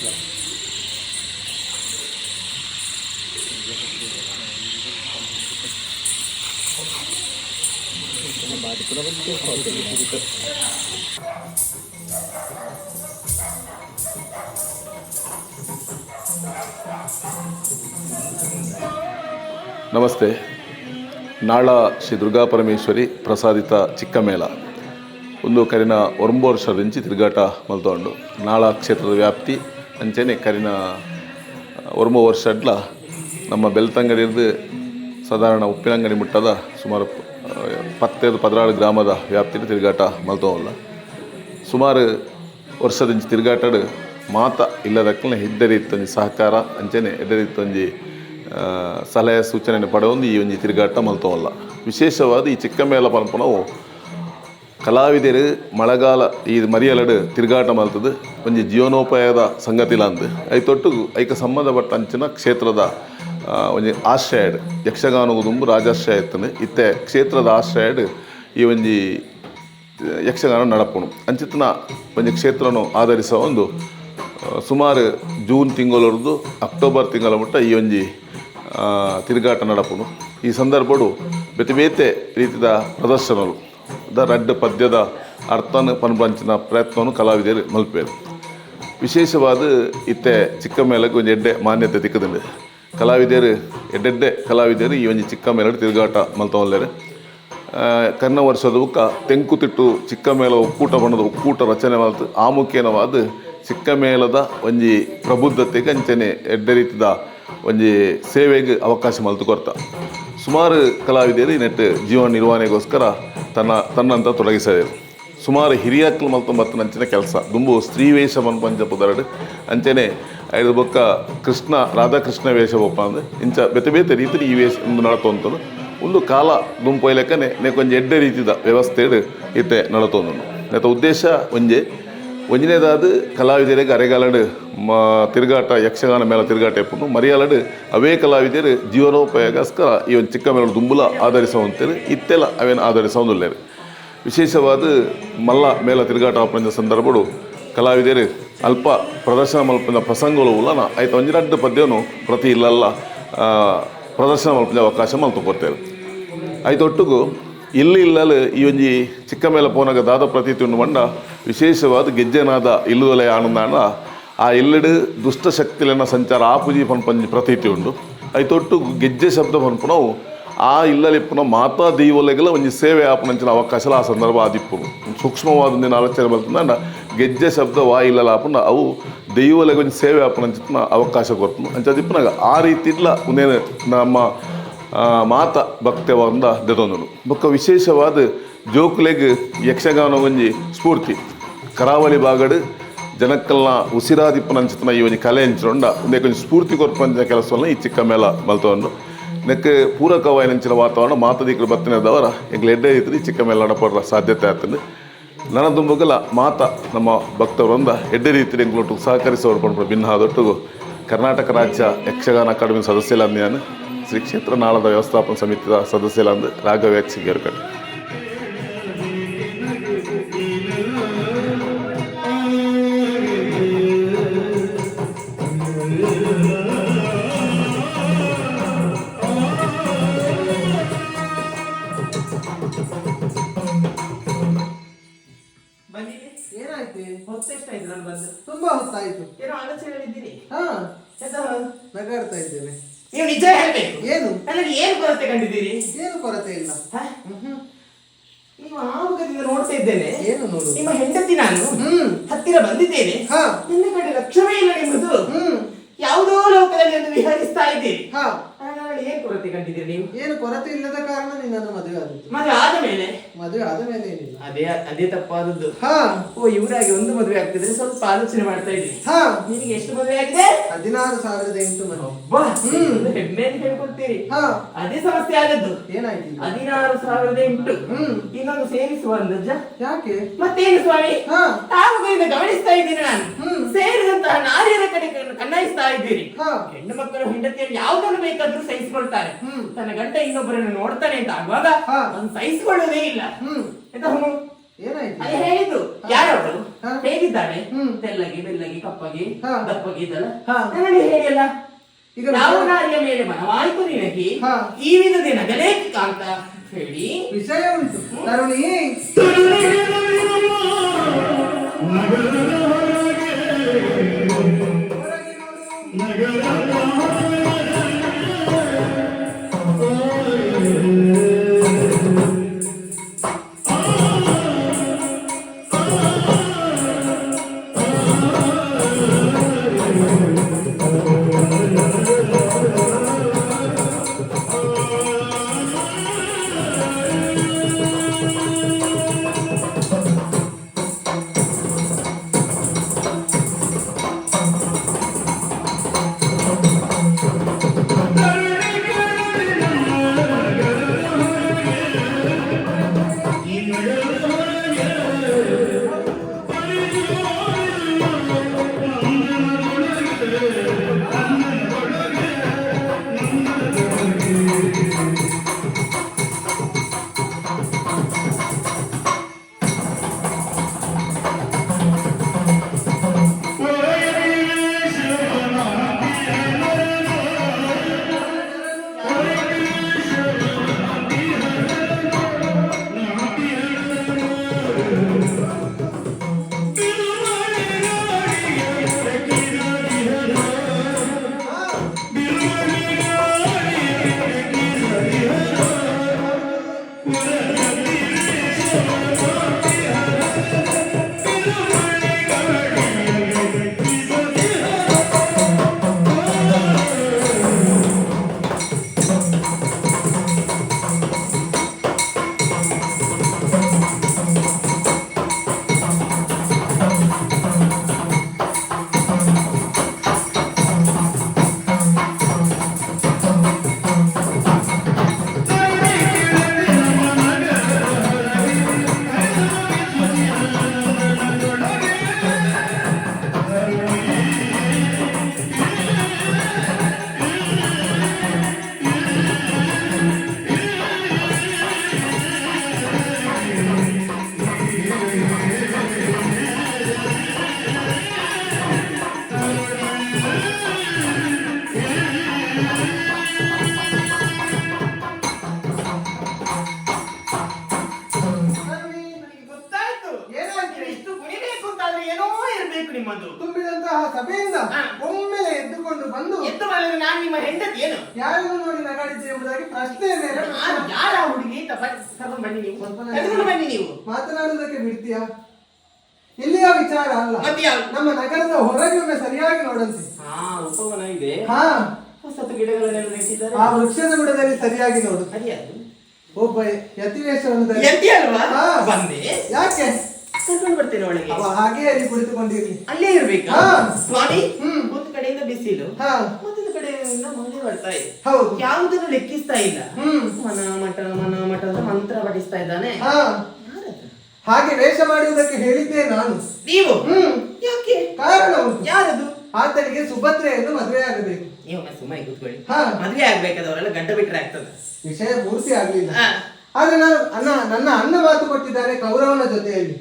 ನಮಸ್ತೆ. ನಾಳ ಶ್ರೀ ದುರ್ಗಾ ಪರಮೇಶ್ವರಿ ಪ್ರಸಾದಿತ ಚಿಕ್ಕಮೇಳ ಒಂದು ಕರಿನ 9 ವರ್ಷದಿಂಚಿ ತಿರುಗಾಟ ಮಲ್ತೊಂಡು ನಾಳ ಕ್ಷೇತ್ರದ ವ್ಯಾಪ್ತಿ ಅಂಚೆನೆ ಕರಿನ 9 ವರ್ಷಡ್ಲ ನಮ್ಮ ಬೆಳ್ತಂಗಡಿರ್ದು ಸಾಧಾರಣ ಉಪ್ಪಿನಂಗಡಿ ಮುಟ್ಟದ ಸುಮಾರು 15-16 ಗ್ರಾಮದ ವ್ಯಾಪ್ತಿಯಲ್ಲಿ ತಿರುಗಾಟ ಮಲ್ತೋಲ್ಲ. ಸುಮಾರು ವರ್ಷದಿಂಚಿ ತಿರುಗಾಟಡು ಮಾತ ಇಲ್ಲದಕ್ಕಲೇ ಹಿಡ್ಡರಿತ್ತೊಂಜಿ ಸಹಕಾರ ಅಂಚೆನೆ ಎಡ್ಡರಿತ್ತೊಂಜಿ ಸಲಹೆ ಸೂಚನೆ ಪಡೆಯೊಂದು ಈ ಒಂಜಿ ತಿರುಗಾಟ ಮಲ್ತೋಲ್ಲ. ವಿಶೇಷವಾದ ಈ ಚಿಕ್ಕಮೇಳ ಪನ್ಪುನವು ಕಲಾವಿದರು ಮಳೆಗಾಲ ಈ ಮರಿಯಲಡು ತಿರುಗಾಟ ಮಲ್ತದು ಒಂಜಿ ಜೀವನೋಪಾಯದ ಸಂಗತಿಲಾಂದು ಐತೊಟ್ಟಿಗೂ ಐಕ ಸಂಬಂಧಪಟ್ಟ ಅಂಚಿನ ಕ್ಷೇತ್ರದ ಒಂಜಿ ಆಶ್ರಯಡ್ ಯಕ್ಷಗಾನ ದುಂಬು ರಾಜಾಶ್ರಯ ಇತ್ತಂದು ಇತ್ತೆ ಕ್ಷೇತ್ರದ ಆಶ್ರಯಡ್ ಈ ಒಂಜಿ ಯಕ್ಷಗಾನ ನಡಪುಣು ಅಂಚಿತ್ತಿನ ಒಂಜಿ ಕ್ಷೇತ್ರನು ಆಧರಿಸುವ ಒಂದು ಸುಮಾರು ಜೂನ್ ತಿಂಗಳವರೆದು ಅಕ್ಟೋಬರ್ ತಿಂಗಳ ಮುಟ್ಟ ಈ ಒಂಜಿ ತಿರುಗಾಟ ನಡಪುಣು. ಈ ಸಂದರ್ಭಡು ಬೇತೆ ಬೇತೆ ರೀತಿಯ ಪ್ರದರ್ಶನಗಳು ರಡ್ಡು ಪದ್ಯದ ಅರ್ಥನ ಪನ್ಪಂಚಿನ ಪ್ರಯತ್ನವನ್ನು ಕಲಾವಿದರು ಮಲ್ಪೇರು. ವಿಶೇಷವಾದ ಇತ್ತೆ ಚಿಕ್ಕಮೇಳಕ್ಕೆ ಒಂದು ಎಡ್ಡೆ ಮಾನ್ಯತೆ ತಿಕ್ಕದಂಡು ಕಲಾವಿದರು ಎಡ್ಡೆಡ್ಡೆ ಕಲಾವಿದರು ಈ ಒಂದು ಚಿಕ್ಕಮೇಳ ತಿರುಗಾಟ ಮಲ್ತೊಲ್ಲೇರು. ಕನ್ನ ವರ್ಷದ ಉಕ್ಕ ತೆಂಕುತಿಟ್ಟು ಚಿಕ್ಕಮೇಳ ಒಕ್ಕೂಟ ಬಣ್ಣದ ಒಕ್ಕೂಟ ರಚನೆ ಮಲ್ತು ಆಮುಖೇನವಾದ ಚಿಕ್ಕಮೇಳದ ಒಂಜಿ ಪ್ರಬುದ್ಧತೆಗೆ ಅಂಚನೆ ಎಡ್ಡೆ ರೀತಿದ ಒಂಜಿ ಸೇವೆಗೆ ಅವಕಾಶ ಮಲ್ತು ಕೊರ್ತ ಸುಮಾರು ಕಲಾವಿದರು ನೆಟ್ಟು ಜೀವನ ನಿರ್ವಹಣೆಗೋಸ್ಕರ ತನ್ನಂತ ತೊಡಗಿಸಿದರು. ಸುಮಾರು ಹಿರಿಯಕ್ಕಲು ಮಲ್ತೊಂಬತ್ತು ಅಂಚಿನ ಕೆಲಸ ದುಂಬು ಸ್ತ್ರೀ ವೇಷ ಮನ್ಪಂಚ ಪುದರಡು ಅಂಚನೆ ಐದು ಬೊಕ್ಕ ಕೃಷ್ಣ ರಾಧಾಕೃಷ್ಣ ವೇಷ ಒಪ್ಪ ಅಂದ್ರೆ ಇಂಚ ಬೇತೆ ಬೇತೆ ರೀತಿ ಈ ವೇಷ ಒಂದು ನಡತೊಂತನು ಒಂದು ಕಾಲ ದುಂಪು ಲೆಕ್ಕನೆ ನೆಕೊಂಜಿ ಎಡ್ಡೆ ರೀತಿದ ವ್ಯವಸ್ಥೆಡು ಇತ್ತೆ ನಡತೊಂದು ನೆತ ಉದ್ದೇಶ ಒಂಜನೇದಾದ ಕಲಾವಿದರಿಗೆ ಅರೆಗಾಲಡು ತಿರುಗಾಟ ಯಕ್ಷಗಾನ ಮೇಳ ತಿರುಗಾಟ ಎಪ್ಪು ಮರಿಯಾಲಡು ಅವೇ ಕಲಾವಿದರು ಜೀವನೋಪಾಯಗೋಸ್ಕರ ಈ ಒಂದು ಚಿಕ್ಕಮೇಳ ದುಂಬುಲ ಆಧರಿಸುವಂತೇಳಿ ಇತ್ತೆಲ್ಲ ಅವೇನು ಆಧರಿಸೋದಿಲ್ಲೇರು. ವಿಶೇಷವಾದ ಮಲ್ಲ ಮೇಳ ತಿರುಗಾಟ ಆಪಣದ ಸಂದರ್ಭಡು ಕಲಾವಿದರು ಅಲ್ಪ ಪ್ರದರ್ಶನ ಮಲ್ಪಿನ ಪ್ರಸಂಗಗಳು ಉಲ್ಲನ ಆಯ್ತು ಒಂಜಿ ರಡ್ಡು ಪದ್ಯವನ್ನು ಪ್ರತಿ ಇಲ್ಲೆಲ್ಲ ಪ್ರದರ್ಶನ ಮಲ್ಪಿನ ಅವಕಾಶ ಮಲ್ತು ಕೊಡ್ತೇವೆ. ಆಯ್ತೊಟ್ಟಿಗೂ ಇಲ್ಲಲು ಈ ಒಂಜಿ ಚಿಕ್ಕಮೇಳ ಪೋನಾಗ ದಾದ ಪ್ರತೀತಿ ಉಂಡು ಮಂಡ ವಿಶೇಷವಾದ ಗೆಜ್ಜೆನಾದ ಇಲ್ಲುದಲೆ ಆನಂದಾಂಡ ಆ ಇಲ್ಲಡು ದುಷ್ಟಶಕ್ತಿಲನ್ನ ಸಂಚಾರ ಆಪುಜಿ ಪನ್ಪಂಜಿ ಪ್ರತೀತಿ ಉಂಡು. ಐತೊಟ್ಟು ಗೆಜ್ಜೆ ಶಬ್ದ ಪನ್ಪುನವು ಆ ಇಲ್ಲಲಿಪ್ಪುನ ಮಾತಾ ದೈವಲೆಗೆಲ್ಲ ಒಂಜಿ ಸೇವೆ ಆಪನಂಚಿನ ಅವಕಾಶ ಆ ಸಂದರ್ಭ ಆದಿಪ್ಪುನು ಸೂಕ್ಷ್ಮವಾದ ಆಲೋಚನೆ ಬರ್ತಂಡ ಗೆಜ್ಜೆ ಶಬ್ದ ವಾ ಇಲ್ಲಲ ಆಪುಂಡ ಅವು ದೈವಲೆಗೆ ಒಂಜಿ ಸೇವೆ ಆಪನಂಚಿನ ಅವಕಾಶ ಕೊಡ್ತು ಅಂಚದಿಪ್ಪನಾಗ ಆ ರೀತಿ ಇಲ್ಲ ಒಂದೇನು ನಮ್ಮ ಮಾತ ಭಕ್ತವಂದ ದೆದೊಂದು ಬೊಕ್ಕ ವಿಶೇಷವಾದ ಜೋಕುಲೆಗ್ ಯಕ್ಷಗಾನ ಒಂಜಿ ಸ್ಫೂರ್ತಿ ಕರಾವಳಿ ಬಾಗಡು ಜನಕ್ಕಲ್ನ ಉಸಿರಾದಿಪ್ಪನಂಚಿನ ಈ ಒಂಜಿ ಕಲೆ ಹಂಚಿನೊಂಡ ಒಂದೇ ಕೊಂಚ ಸ್ಫೂರ್ತಿ ಕೊರ್ಪಂಚ ಕೆಲಸವನ್ನ ಈ ಚಿಕ್ಕಮೇಳ ಮಲ್ತೊಂಡು ನೆಕ್ ಪೂರಕವಾಯಿನಂಚಿನ ವಾತಾವರಣ ಮಾತದಿಕ್ಕಲು ಬತ್ತಿನದವರ ಎಂಗ್ಲ ಎಡ್ಡೆ ರೀತಿ ಚಿಕ್ಕಮೇಳ ನಡಪಡ್ರ ಸಾಧ್ಯತೆ ಆಗ್ತದೆ. ನನ್ನ ದುಂಬಗಲ ಮಾತ ನಮ್ಮ ಭಕ್ತವೃಂದ ಎಡ್ಡೆ ರೀತಿ ಎಂಗ್ಲೊಟ್ಟು ಸಹಕರಿಸೋರು ಪಂಡ್ರು ಭಿನ್ನ ಆದೊಟ್ಟಿಗೂ ಕರ್ನಾಟಕ ರಾಜ್ಯ ಯಕ್ಷಗಾನ ಅಕಾಡೆಮಿ ಸದಸ್ಯಲಾಂದಿಯಾನು ಶ್ರೀ ಕ್ಷೇತ್ರ ನಾಳದ ವ್ಯವಸ್ಥಾಪನಾ ಸಮಿತಿಯ ಸದಸ್ಯಲಾಂದು ರಾಘವೇಚ್ ಸಿಗೇರ್ಕಟ್. ತುಂಬಾ ಹೊತ್ತಾಯ್ತು. ಏನೋ ಆಲೋಚನೆಗಳಿದ್ದೀರಿ? ನಗಾಡ್ತಾ ಇದ್ದೇನೆ. ನೀವು ನಿಜ ಹೇಳ್ಬೇಕು. ಏನು ನನಗೆ ಏನು ಕೊರತೆ ಕಂಡಿದ್ದೀರಿ? ಏನು ಕೊರತೆ ಇಲ್ಲ. ನೀವು ಆಮುಖದಿಂದ ನೋಡ್ತಾ ಇದ್ದೇನೆ. ಏನು ನೋಡು? ನಿಮ್ಮ ಹೆಂಡತಿ ನಾನು ಹತ್ತಿರ ಬಂದಿದ್ದೇನೆ. ನನ್ನ ಕಡೆ ಲಕ್ಷ್ಯವೇ ಇಲ್ಲ ನಿಮ್ಮದು. ಯಾವುದೋ ಲೋಕದಲ್ಲಿ ಒಂದು ವಿಹರಿಸ್ತಾ ಇದ್ದೀರಿ. ಏನ್ ಕೊರತೆ ಕಂಡಿದ್ದೀರಿ ನೀವು? ಏನು ಕೊರತೆ ಇಲ್ಲದ ಕಾರಣ ನಿನ್ನನ್ನು ಮದುವೆ ಆದದ್ದು. ಮದುವೆ ಆದ ಮೇಲೆ? ಮದುವೆ ಆದ ಮೇಲೆ ಏನಿಲ್ಲ. ಅದೇ ತಪ್ಪಾದದ್ದು. ಓ ಇವರಾಗಿ ಒಂದು ಮದುವೆ ಆಗ್ತಿದ್ರೆ ಸ್ವಲ್ಪ ಆಲೋಚನೆ ಮಾಡ್ತಾ ಇದ್ದೀನಿ. ನಿನಗೆ ಎಷ್ಟು ಮದುವೆ ಆಗಿದೆ? 16,008 ಮನೆ. ಹೆಮ್ಮೆ ಅಂತ ಹೇಳ್ಕೊಳ್ತೀರಿ. ಅದೇ ಸಮಸ್ಯೆ ಆದದ್ದು. ಏನಾಯ್ತು? 16,008. ಇನ್ನೊಂದು ಸೇರಿಸುವ ಅಂದಜ್ಜ. ಯಾಕೆ? ಮತ್ತೇನು ಸ್ವಾಮಿ? ಆಗುವುದರಿಂದ ಗಮನಿಸ್ತಾ ಇದ್ದೀನಿ ನಾನು. ಸೇರಿದಂತಹ ನಾರಿಯರ ಕಡೆ ಕಣ್ಣಾಯಿಸ್ತಾ ಇದ್ದೀರಿ. ಹೆಣ್ಣು ಮಕ್ಕಳು ಹೆಂಡತಿಯನ್ನು ಯಾವುದನ್ನು ಬೇಕಾದ್ರೂ ಸಹಿಸಿಕೊಳ್ತಾರೆ. ತನ್ನ ಗಂಡ ಇನ್ನೊಬ್ಬರನ್ನು ನೋಡ್ತಾನೆ ಅಂತ ಆಗುವಾಗ ಒಂದು ಸಹಿಸಿಕೊಳ್ಳುವುದೇ ಇಲ್ಲ. ಏನಾಯ್ತು? ಹೇಳಿದ್ದು ಯಾರವರು ಹೇಗೆ ಹೇಗಿದ್ದಾಳೆ? ತೆಲ್ಲಗೆ ಬೆಲ್ಲಗೆ ಕಪ್ಪಗೆ ದಪ್ಪಗೆ ಇದ್ದಲ್ಲ ನನಗೆ ಹೇಗೆಲ್ಲ ಈಗ ಯಾವ ನಾರಿಯ ಮೇಲೆ ಮನವಾಯಿತು ನಿನಗೆ ಈ ವಿಧದ ನಗಲೇ ಕಾಂತ ಹೇಳಿ ವಿಷಯ ಉಂಟು ತರುಣಿ. ನಿಮ್ಮದು ತುಂಬಿದಂತಹ ಸಭೆಯಿಂದ ಒಮ್ಮೆಲೆ ಎದ್ದುಕೊಂಡು ಬಂದು ಎದ್ದು ಮಾಡಿದ್ರೆ ನಾನು ನಿಮ್ಮ ಹೆಂಡತಿ ಏನು ಯಾರನ್ನು ನೋಡಿ ನಗಾಡಿದ್ದೆ ಎಂಬುದಾಗಿ ಪ್ರಶ್ನೆ ಯಾರ ಹುಡುಗಿ ಬನ್ನಿ ನೀವು ಎದುರು ಬನ್ನಿ ನೀವು ಮಾತನಾಡುವುದಕ್ಕೆ ಬಿಡ್ತೀಯಾ? ಇಲ್ಲಿಯ ವಿಚಾರ ಅಲ್ಲ, ನಮ್ಮ ನಗರದ ಹೊರಗೆ ಒಮ್ಮೆ ಸರಿಯಾಗಿ ನೋಡಂತೆ. ಉಪವನ ಇದೆ, ಹೊಸತು ಗಿಡಗಳನ್ನೆಲ್ಲ ನೆಟ್ಟಿದ್ದಾರೆ, ಆ ವೃಕ್ಷದ ಬುಡದಲ್ಲಿ ಸರಿಯಾಗಿ ನೋಡು. ಒಬ್ಬ ಯತಿವೇಷವನ್ನು ಯತಿ ಅಲ್ವಾ? ಬಂದೆ ಯಾಕೆ ಕರ್ಕೊಂಡು ಬರ್ತೇನೆ ಒಳಗೆ. ಹಾಗೆ ಅಲ್ಲಿ ಕುಳಿತುಕೊಂಡಿರ್ಲಿ, ಅಲ್ಲೇ ಇರ್ಬೇಕಾ ಸ್ವಾಮಿ? ಒಂದು ಕಡೆಯಿಂದ ಬಿಸಿಲು, ಮತ್ತೊಂದು ಕಡೆಯಿಂದ ಮಳೆ ಬರ್ತಾ ಇದೆ. ಯಾವುದನ್ನು ಲೆಕ್ಕಿಸ್ತಾ ಇಲ್ಲ. ಮನ ಮಠ ಮಂತ್ರ ಪಠಿಸ್ತಾ ಇದ್ದಾನೆ. ಹಾಗೆ ವೇಷ ಮಾಡುವುದಕ್ಕೆ ಹೇಳಿದ್ದೆ ನಾನು. ನೀವು ಯಾಕೆ? ಕಾರಣ ಉಂಟು. ಯಾರದು? ಆತನಿಗೆ ಸುಭದ್ರೆಯನ್ನು ಮದುವೆ ಆಗಬೇಕು. ನೀವು ಸುಮ್ಮನೆ ಕೂತ್ಕೊಳ್ಳಿ. ಮದುವೆ ಆಗ್ಬೇಕಾದವರೆಲ್ಲ ಗಡ್ಡ ಬಿಟ್ರೆ ಆಗ್ತದೆ. ವಿಷಯ ಪೂರ್ತಿ ಆಗ್ಲಿಲ್ಲ. ಆದ್ರೆ ನಾನು ನನ್ನ ಅಣ್ಣ ಮಾತು ಕೊಟ್ಟಿದ್ದಾರೆ ಕೌರವನ ಜೊತೆಯಲ್ಲಿ.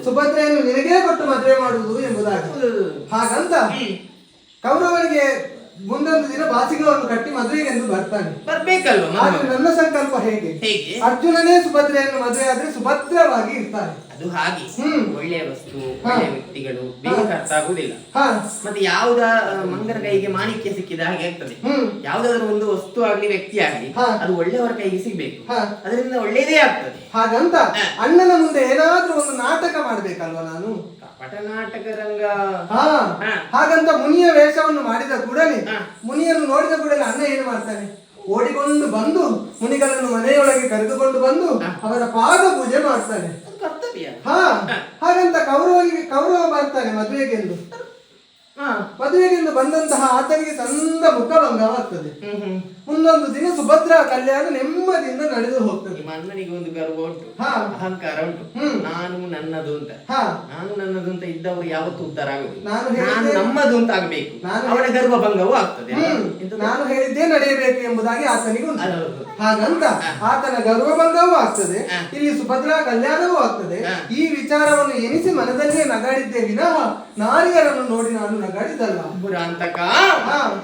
ಸುಭದ್ರೆಯನ್ನು ನಿನಗೇ ಕೊಟ್ಟು ಮದುವೆ ಮಾಡುವುದು ಎಂಬುದಾಗಿ. ಹಾಗಂತ ಕೌರವನಿಗೆ ಮುಂದೊಂದು ದಿನ ಬಾಸಿಗಳನ್ನು ಕಟ್ಟಿ ಮದುವೆಗೆಂದು ಬರ್ತಾನೆ. ಬರ್ಬೇಕಲ್ವಾ? ನನ್ನ ಸಂಕಲ್ಪ ಹೇಗೆ? ಅರ್ಜುನನೇ ಸುಭದ್ರೆಯನ್ನು ಮದುವೆ ಆದ್ರೆ ಸುಭದ್ರವಾಗಿ ಇರ್ತಾನೆ. ಅದು ಹಾಗೆ ಒಳ್ಳೆಯ ವಸ್ತು, ಒಳ್ಳೆಯ ವ್ಯಕ್ತಿಗಳು ಬೇಗ ಅರ್ಥ ಆಗುದಿಲ್ಲ. ಮತ್ತೆ ಯಾವುದ ಮಂಗನ ಕೈಗೆ ಮಾಣಿಕ್ಯ ಸಿಕ್ಕಿದ ಹಾಗೆ ಆಗ್ತದೆ. ಯಾವ್ದಾದ್ರು ಒಂದು ವಸ್ತು ಆಗ್ಲಿ ವ್ಯಕ್ತಿ ಆಗ್ಲಿ ಅದು ಒಳ್ಳೆಯವರ ಕೈಗೆ ಸಿಗ್ಬೇಕು, ಅದರಿಂದ ಒಳ್ಳೇದೇ ಆಗ್ತದೆ. ಹಾಗಂತ ಅಣ್ಣನ ಮುಂದೆ ಏನಾದ್ರೂ ಒಂದು ನಾಟಕ ಮಾಡ್ಬೇಕಲ್ವಾ ನಾನು? ಕಪಟ ನಾಟಕ ರಂಗ. ಹಾಗಂತ ಮುನಿಯ ವೇಷವನ್ನು ಮಾಡಿದ ಕೂಡಲೇ, ಮುನಿಯನ್ನು ನೋಡಿದ ಕೂಡಲೇ ಅಣ್ಣ ಏನು ಮಾಡ್ತಾನೆ? ಓಡಿಕೊಂಡು ಬಂದು ಮುನಿಗಳನ್ನು ಮನೆಯೊಳಗೆ ಕರೆದುಕೊಂಡು ಬಂದು ಅವರ ಪಾದ ಪೂಜೆ ಮಾಡ್ತಾನೆ. ಹಾಗಂತ ಕೌರವ ಬರ್ತಾನೆ ಮದುವೆಗೆಂದು. ಮದುವೆಗೆಂದು ಬಂದಂತಹ ಆತನಿಗೆ ಚಂದ ಮುಖಭಂಗವಾಗ್ತದೆ. ಮುಂದೊಂದು ದಿನ ಸುಭದ್ರಾ ಕಲ್ಯಾಣ ನೆಮ್ಮದಿಯಿಂದ ನಡೆದು ಹೋಗ್ತದೆ. ನಿಮ್ಮ ಅಣ್ಣನಿಗೆ ಒಂದು ಗರ್ವ ಉಂಟು, ಹಾ. ಅಹಂಕಾರ ಉಂಟು. ನಾನು ನನ್ನದು ಅಂತ, ಹಾ. ನಾನು ನನ್ನದು ಅಂತ ಇದ್ದವರು ಯಾವತ್ತೂ ಉದ್ಧಾರ ಆಗುದಿಲ್ಲ. ನಾನು ನಾನು ಹೇಳಿದ್ದೆ- ನಮ್ಮದು ಅಂತ ಆಗಬೇಕು, ಅವನ ಗರ್ವ ಭಂಗವೂ ಆಗ್ತದೆ. ನಾನು ಹೇಳಿದ್ದೇ ನಡೆಯಬೇಕು ಎಂಬುದಾಗಿ ಆತನಿಗೆ ಉಂಟು. ಹೌದು. ಹಾಗಂತ ಆತನ ಗರ್ವಭಂಗವೂ ಆಗ್ತದೆ, ಇಲ್ಲಿ ಸುಭದ್ರಾ ಕಲ್ಯಾಣವೂ ಆಗ್ತದೆ. ಈ ವಿಚಾರವನ್ನು ಎನಿಸಿ ಮನದಲ್ಲೇ ನಗಾಡಿದ್ದೇ ವಿನಃ ನಾರಿಯರನ್ನು ನೋಡಿ ನಾನು ನಗಾಡಿದ್ದಲ್ಲ. ಪುರಾಂತಕ ಹಾ.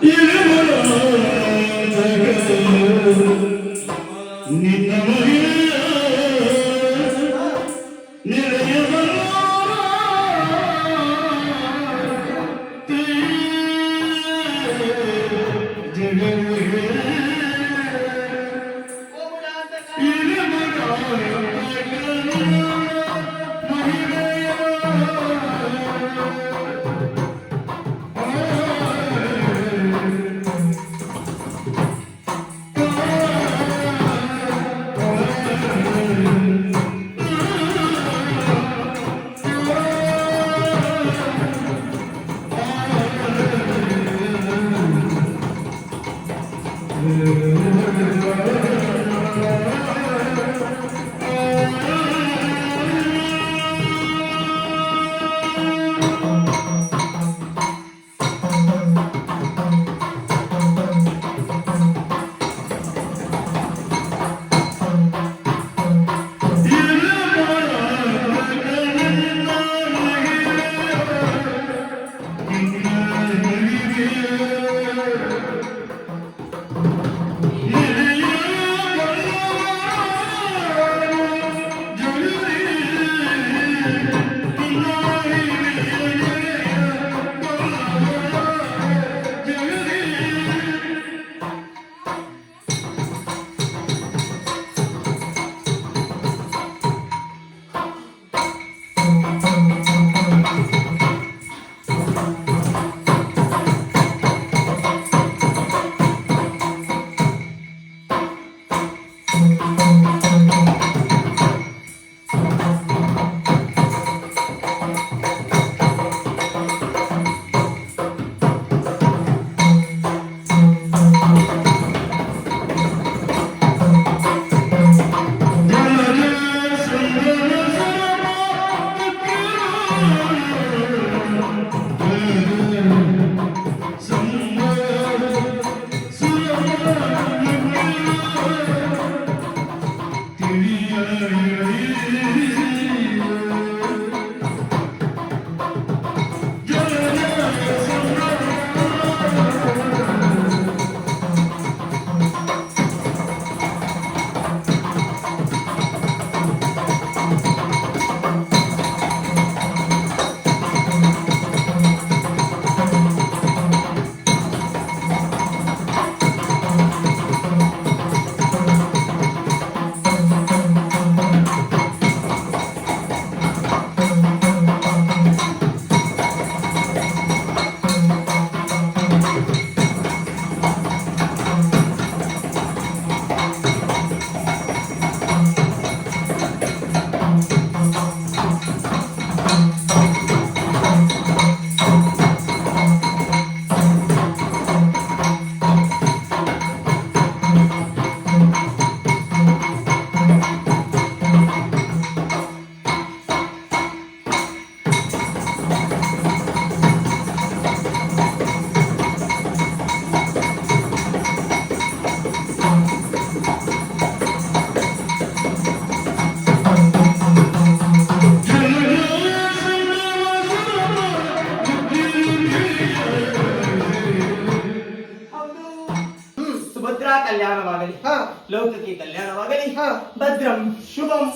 ಕಲ್ಯಾಣವಾಗಲಿ, ಲೌಕಿಕ ಕಲ್ಯಾಣವಾಗಲಿ, ಭದ್ರಂ ಶುಭಂ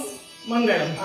ಮಂಗಳಂ.